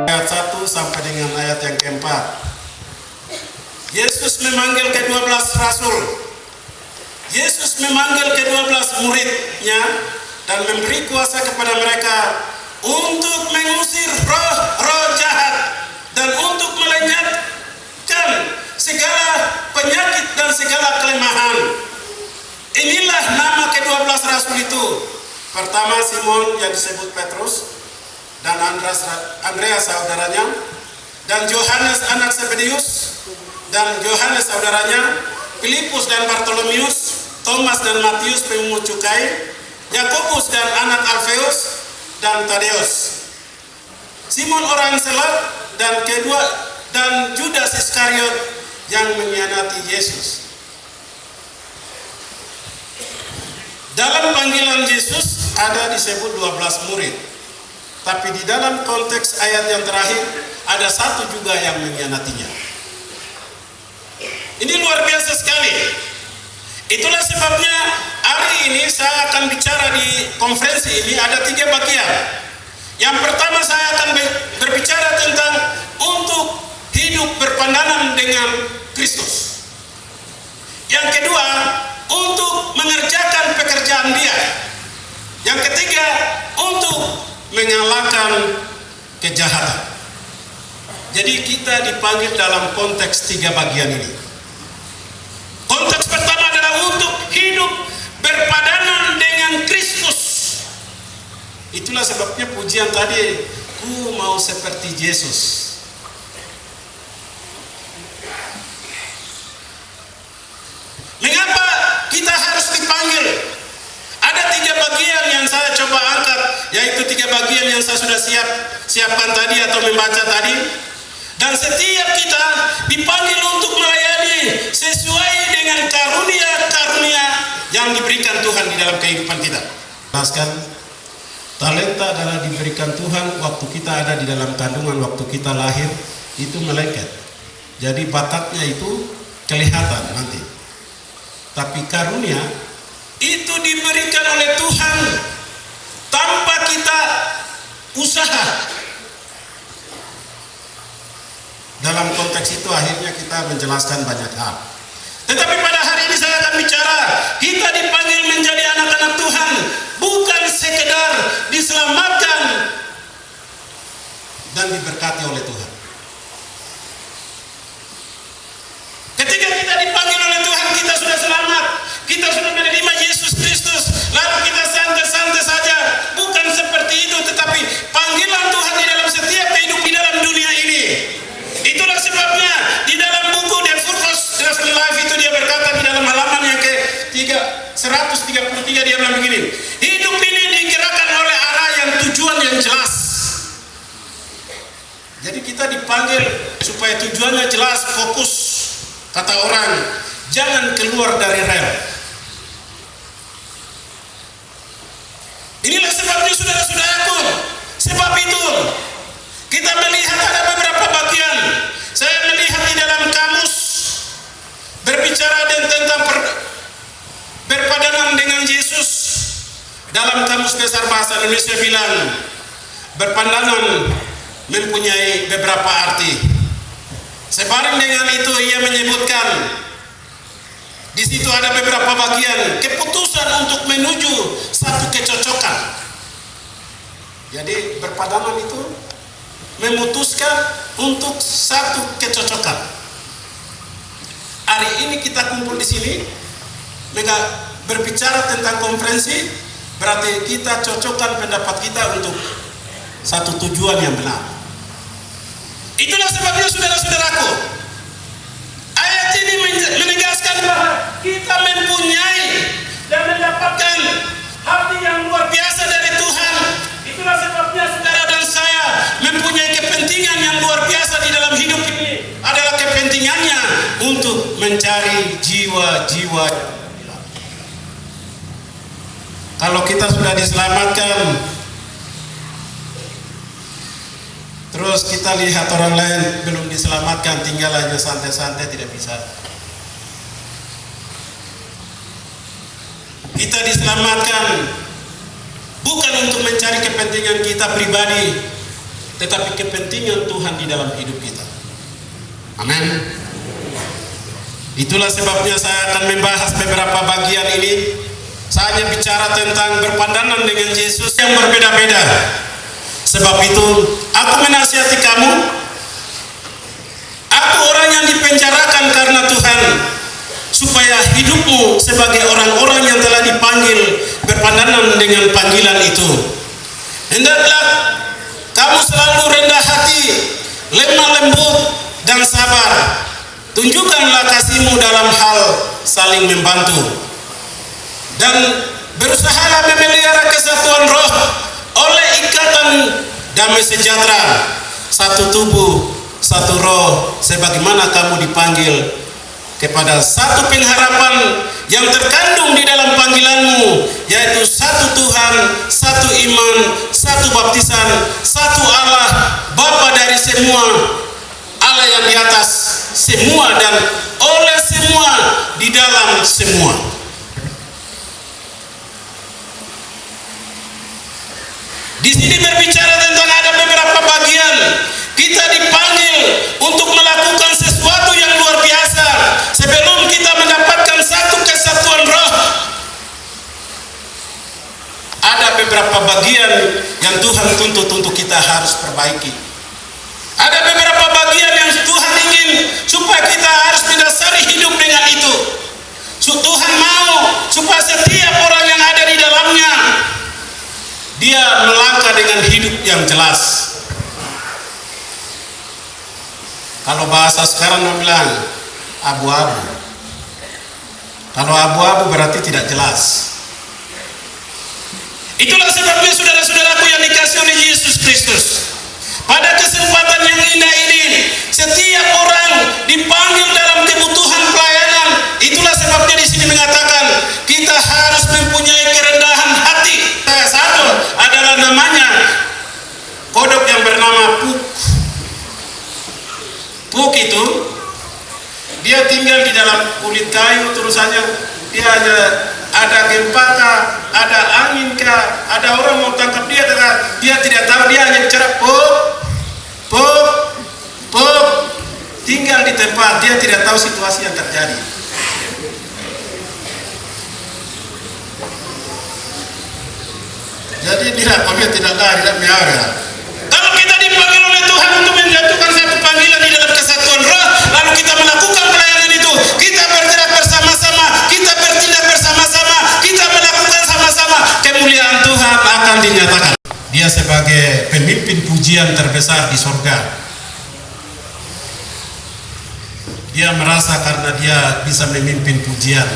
ayat 1 sampai dengan ayat yang keempat. Yesus memanggil ke-12 rasul. Yesus memanggil ke-12 muridnya dan memberi kuasa kepada mereka untuk mengusir roh-roh jahat dan untuk melenyapkan segala penyakit dan segala kelemahan. Inilah nama ke-12 rasul itu. Pertama Simon yang disebut Petrus dan Andreas saudaranya, dan Yohanes anak Zebedius dan Yohanes saudaranya, Filipus dan Bartolomeus, Thomas dan Matius pemungut cukai, Yakobus dan anak Alfeus dan Tadeus, Simon orang Selot dan Judas Iskariot yang mengkhianati Yesus. Dalam panggilan Yesus ada disebut 12 murid. Tapi di dalam konteks ayat yang terakhir ada satu juga yang mengkhianatinya. Ini luar biasa sekali. Itulah sebabnya hari ini saya akan bicara di konferensi ini ada 3 bagian. Yang pertama saya akan berbicara tentang untuk hidup berpandangan dengan Kristus. Yang kedua, untuk mengerjakan pekerjaan Dia. Yang ketiga, untuk mengalahkan kejahatan. Jadi kita dipanggil dalam konteks 3 bagian ini. Konteks pertama adalah untuk hidup berpadanan dengan Kristus. Itulah sebabnya pujian tadi, ku mau seperti Yesus. Mengapa kita harus dipanggil? Ada 3 bagian yang saya coba angkat, yaitu 3 bagian yang saya sudah siapkan tadi atau membaca tadi. Dan setiap kita dipanggil untuk melayani sesuai dengan karunia-karunia yang diberikan Tuhan di dalam kehidupan kita. Jelaskan, talenta adalah diberikan Tuhan waktu kita ada di dalam kandungan, waktu kita lahir itu melengket. Jadi bakatnya itu kelihatan nanti. Tapi karunia itu diberikan oleh Tuhan tanpa kita usaha. Dalam konteks itu akhirnya kita menjelaskan banyak hal. Tetapi pada hari ini saya akan bicara, kita dipanggil menjadi anak-anak Tuhan, bukan sekedar diselamatkan dan diberkati oleh Tuhan. Ketika kita dipanggil oleh Tuhan, kita sudah selamat, kita sudah menerima Yesus Kristus, lalu kita santai-santai saja. Bukan seperti itu, tetapi panggilan Tuhan di dalam setiap kehidupan di dalam dunia ini. Itulah sebabnya di dalam buku The Purpose of Life itu dia berkata di dalam halaman yang ke-133 dia bilang begini, hidup ini digerakkan oleh arah yang tujuan yang jelas. Jadi kita dipanggil supaya tujuannya jelas, fokus. Kata orang, jangan keluar dari rel. Inilah sebabnya saudara-saudaraku. Sebab itu kita melihat ada beberapa bagian. Saya melihat di dalam kamus berbicara tentang berpadanan dengan Yesus. Dalam kamus besar bahasa Indonesia bilang berpandangan mempunyai beberapa arti. Sebaring dengan itu ia menyebutkan di situ ada beberapa bagian keputusan untuk menuju satu kecocokan. Jadi berpadanan itu memutuskan untuk satu kecocokan. Hari ini kita kumpul di sini berbicara tentang konferensi, berarti kita cocokkan pendapat kita untuk satu tujuan yang benar. Itulah sebabnya saudara-saudaraku, ayat ini menegaskan bahwa kita mempunyai dan mendapatkan hati yang luar biasa dari Tuhan. Itulah sebabnya saudara dan saya mempunyai kepentingan yang luar biasa di dalam hidup ini. Adalah kepentingannya untuk mencari jiwa-jiwa. Kalau kita sudah diselamatkan, terus kita lihat orang lain belum diselamatkan, tinggal aja santai-santai, tidak bisa. Kita diselamatkan bukan untuk mencari kepentingan kita pribadi, tetapi kepentingan Tuhan di dalam hidup kita. Amin. Itulah sebabnya saya akan membahas beberapa bagian ini. Saya hanya bicara tentang berpandangan dengan Yesus yang berbeda-beda. Sebab itu, aku menasihati kamu, aku orang yang dipenjarakan karena Tuhan, supaya hidupmu sebagai orang-orang yang telah dipanggil berpandangan dengan panggilan itu. Hendaklah kamu selalu rendah hati, lemah lembut, dan sabar. Tunjukkanlah kasihmu dalam hal saling membantu, dan berusahalah memelihara kesatuan roh oleh ikatan damai sejahtera, satu tubuh, satu roh, sebagaimana kamu dipanggil kepada satu pengharapan yang terkandung di dalam panggilanmu, yaitu satu Tuhan, satu iman, satu baptisan, satu Allah, Bapa dari semua, Allah yang di atas semua dan oleh semua, di dalam semua. Di sini berbicara tentang ada beberapa bagian. Kita dipanggil untuk melakukan sesuatu yang luar biasa sebelum kita mendapatkan satu kesatuan roh. Ada beberapa bagian yang Tuhan tuntut untuk kita harus perbaiki. Ada beberapa bagian yang Tuhan ingin supaya kita harus mendasari hidup dengan itu. Tuhan mau supaya setiap orang yang ada di dalamnya, dia melangkah dengan hidup yang jelas. Kalau bahasa sekarang orang bilang abu-abu. Kalau abu-abu berarti tidak jelas. Itulah sebabnya saudara-saudaraku yang dikasihi oleh Yesus Kristus, pada kesempatan yang indah ini, setiap orang dipanggil dalam kebutuhan pelayanan. Itulah sebabnya di sini mengatakan kita harus mempunyai kerendahan hati. Satu adalah namanya kodok yang bernama Puk. Puk itu dia tinggal di dalam kulit kayu, terus saja dia ada gempa kah, ada angin kah, ada orang mau tangkap dia tidak tahu, dia hanya bicara Puk, Puk, Puk, tinggal di tempat, dia tidak tahu situasi yang terjadi. Jadi tidak pamit, tidak ada, tidak miara. Kalau kita dipanggil oleh Tuhan untuk menjatuhkan satu panggilan di dalam kesatuan roh, lalu kita melakukan pelayanan itu, kita bergerak bersama-sama, kita bertindak bersama-sama, kita melakukan sama-sama, kemuliaan Tuhan akan dinyatakan. Dia sebagai pemimpin pujian terbesar di surga. Dia merasa karena dia bisa memimpin pujian,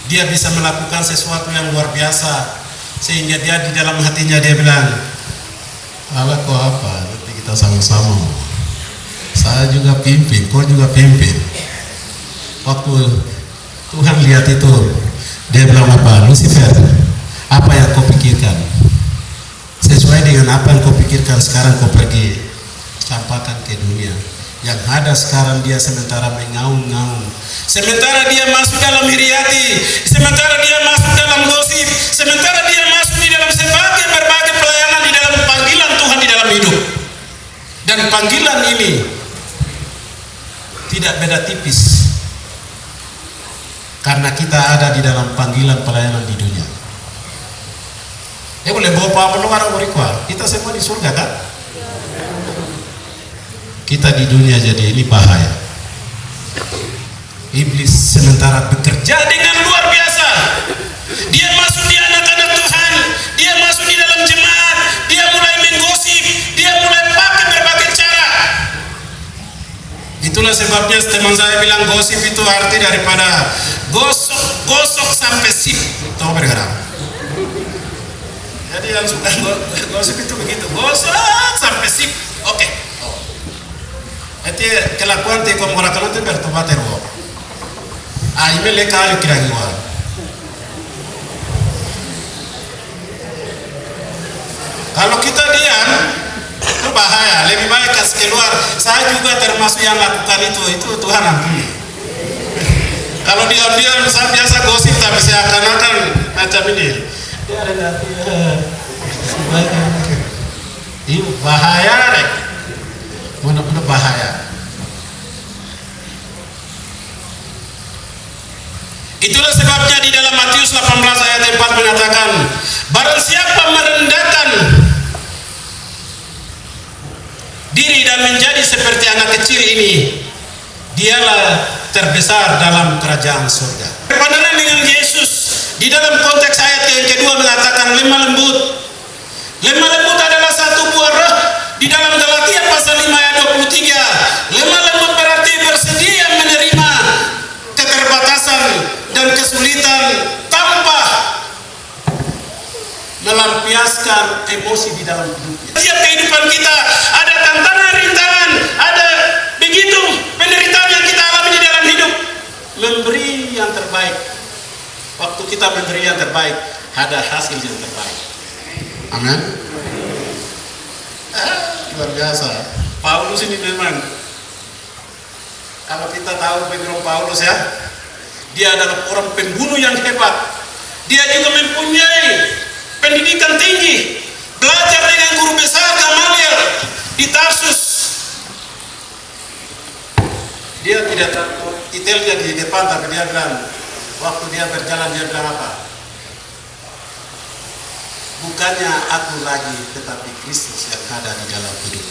dia bisa melakukan sesuatu yang luar biasa, sehingga dia di dalam hatinya dia bilang, Allah kau apa? Nanti kita sama-sama. Saya juga pimpin, kau juga pimpin. Waktu Tuhan lihat itu, dia bilang apa? Lucifer, apa yang kau pikirkan? Sesuai dengan apa yang kau pikirkan sekarang kau pergi campakkan ke dunia. Yang ada sekarang dia sementara mengaung-ngaung, sementara dia masuk dalam hiriati, sementara dia masuk dalam gosip, sementara dia masuk di dalam berbagai pelayanan di dalam panggilan Tuhan di dalam hidup. Dan panggilan ini tidak beda tipis, karena kita ada di dalam panggilan pelayanan di dunia. Boleh bawa pendengar berikut, kita semua di surga kan? Kita di dunia, jadi ini bahaya. Iblis sementara bekerja dengan luar biasa. Dia masuk di anak-anak Tuhan, dia masuk di dalam jemaat, dia mulai menggosip, dia mulai pakai berbagai cara. Itulah sebabnya teman saya bilang gosip itu arti daripada gosok sampai sip. Tahu bergerak. Jadi yang suka gosip itu begitu, gosok sampai sip. Oke. Itu kelakuan te kom ora kalante bertobat terwo. Ini lekali kira-kira. Kalau kita diam, itu bahaya. Lebih baik kasih keluar. Saya juga termasuk yang lakukan itu Tuhan ampuni. Kalau diam-diam saya biasa gosip, tapi saya akan macam ini. Ini bahaya rek. Benar-benar bahaya. Itulah sebabnya di dalam Matius 18 ayat 4 mengatakan, barang siapa merendahkan diri dan menjadi seperti anak kecil ini, dialah terbesar dalam kerajaan surga. Berpandangan dengan Yesus di dalam konteks ayat yang kedua mengatakan lemah lembut. Lemah lembut adalah satu buah roh di dalam Galatia pasal 5 ayat 23. Lemah lembut berarti bersedia menerima keterbatasan dan kesulitan tanpa melampiaskan emosi di dalam hidupnya. Setiap kehidupan kita ada tantangan, rintangan, ada begitu penderitaan yang kita alami di dalam hidup. Memberi yang terbaik. Waktu kita memberi yang terbaik, ada hasil yang terbaik. Amin. Luar biasa. Paulus ini memang, kalau kita tahu background Paulus ya, dia adalah orang pembunuh yang hebat. Dia juga mempunyai pendidikan tinggi, belajar dengan guru besar Gamaliel di Tarsus. Dia tidak detailnya di depan, tapi dia bilang, waktu dia berjalan dia bilang apa? Bukannya aku lagi, tetapi Kristus yang ada di dalam hidup.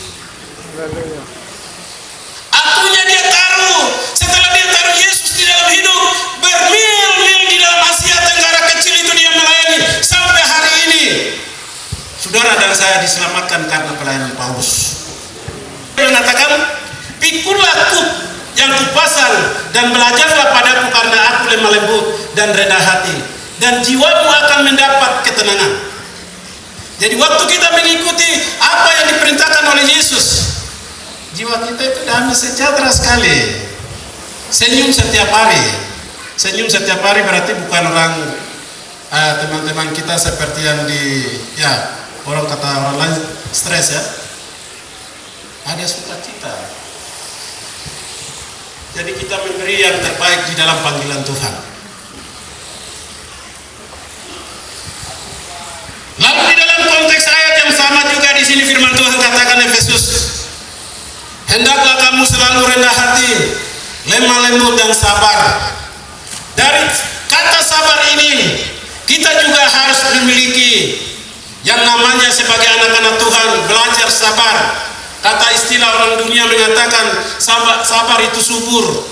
Akunya dia taruh. Setelah dia taruh Yesus di dalam hidup, bermil-mil di dalam Asia Tenggara kecil itu dia melayani sampai hari ini. Saudara dan saya diselamatkan karena pelayanan Paulus. Dia mengatakan, pikulah kuk yang kupasang dan belajarlah padaku karena aku lemah lembut dan rendah hati, dan jiwamu akan mendapat ketenangan. Jadi waktu kita mengikuti apa yang diperintahkan oleh Yesus, jiwa kita itu damai sejahtera sekali. Senyum setiap hari. Senyum setiap hari berarti bukan orang teman-teman kita seperti yang orang kata orang lain stres ya. Ada sukacita. Jadi kita memberi yang terbaik di dalam panggilan Tuhan. Lalu di dalam konteks ayat yang sama juga di sini firman Tuhan katakan Efesus, hendaklah kamu selalu rendah hati, lemah lembut dan sabar. Dari kata sabar ini kita juga harus memiliki yang namanya sebagai anak-anak Tuhan belajar sabar. Kata istilah orang dunia mengatakan sabar itu subur,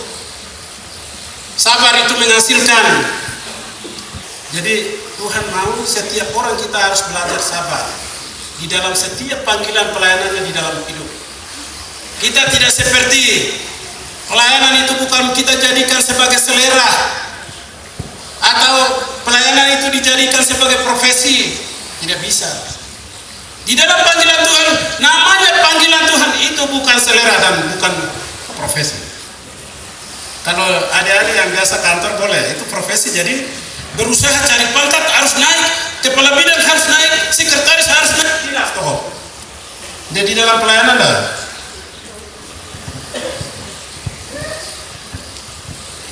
sabar itu menghasilkan. Jadi Tuhan mau setiap orang kita harus belajar sabar di dalam setiap panggilan pelayanannya di dalam hidup. Kita tidak seperti pelayanan itu bukan kita jadikan sebagai selera atau pelayanan itu dijadikan sebagai profesi. Tidak bisa. Di dalam panggilan Tuhan, namanya panggilan Tuhan itu bukan selera dan bukan profesi. Kalau adik-adik yang biasa kantor boleh, itu profesi. Jadi berusaha cari pangkat harus naik, kepala bidang harus naik, sekretaris harus naik, tidak stop. Jadi dalam pelayanan dah.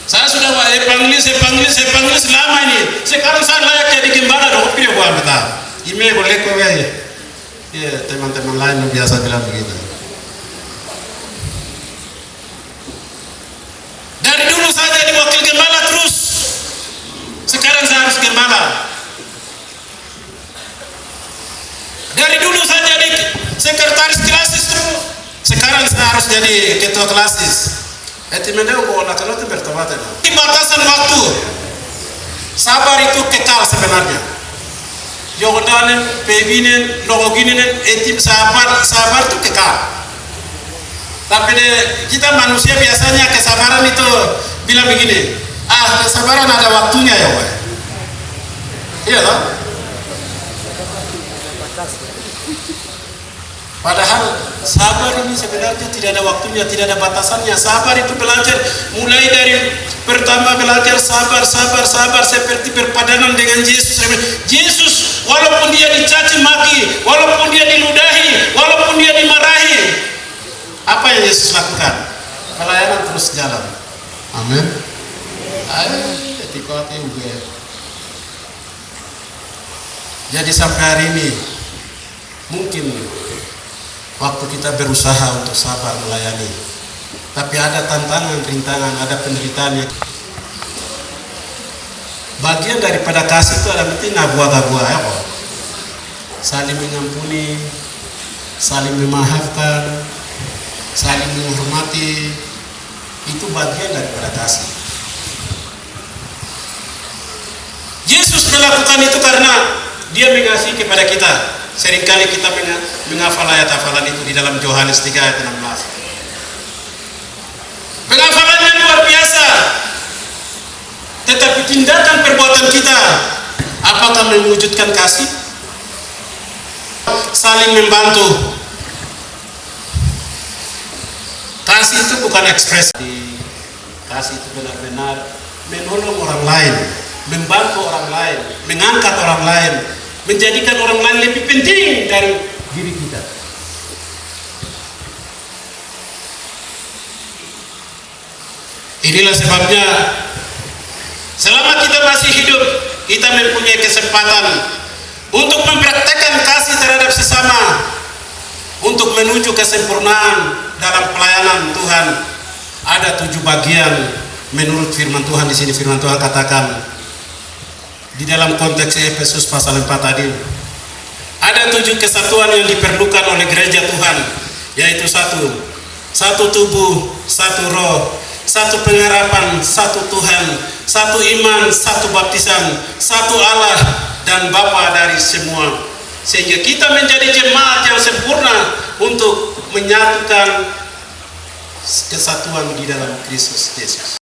Saya sudah panggil selama ini. Sekarang saya layak jadi gembala dong, pilih gua betul. Ini boleh kau ya. Ya teman-teman lain biasa bilang begitu. Dari dulu saya jadi wakil gembala terus. Sekarang saya harus gembala. Dari dulu saya jadi sekretaris klasis terus. Sekarang saya harus jadi ketua klasis. Etimendeu kau nak kalau bertobat itu. Di batasan waktu. Sabar itu kekal sebenarnya. Jogodanen, pebinen, logoginen, etim sabar itu kekal. Tapi kita manusia biasanya kesabaran itu bilang begini. Kesabaran ada waktunya ya, Pak. Iya toh? Padahal sabar ini sebenarnya tidak ada waktunya, tidak ada batasannya. Sabar itu belajar mulai dari pertama belajar sabar seperti berpadanan dengan Yesus. Yesus walaupun dia dicaci maki, walaupun dia diludahi, walaupun dia dimarahi, apa yang Yesus lakukan? Pelayanan terus jalan. Amin. Jadi sampai hari ini mungkin waktu kita berusaha untuk sabar melayani. Tapi ada tantangan, rintangan, ada penderitaan yang bagian daripada kasih itu ada penting buah-buah ya kok. Saling mengampuni, saling memaafkan, saling menghormati, itu bagian daripada kasih. Yesus melakukan itu karena dia mengasihi kepada kita. Seringkali kita menghafal ayat-hafalan itu di dalam Yohanes 3 ayat 16. Penghafalannya luar biasa, tetapi tindakan perbuatan kita apakah mewujudkan kasih? Saling membantu. Kasih itu bukan ekspresi. Kasih itu benar-benar menolong orang lain, membantu orang lain, mengangkat orang lain, menjadikan orang lain lebih penting dari diri kita. Inilah sebabnya selama kita masih hidup, kita mempunyai kesempatan untuk mempraktekkan kasih terhadap sesama, untuk menuju kesempurnaan dalam pelayanan Tuhan. Ada 7 bagian menurut firman Tuhan di sini. Firman Tuhan katakan di dalam konteks Efesus pasal 4 tadi, ada 7 kesatuan yang diperlukan oleh gereja Tuhan, yaitu satu tubuh, satu roh, satu pengharapan, satu Tuhan, satu iman, satu baptisan, satu Allah dan Bapa dari semua, sehingga kita menjadi jemaat yang sempurna untuk menyatukan kesatuan di dalam Kristus Yesus.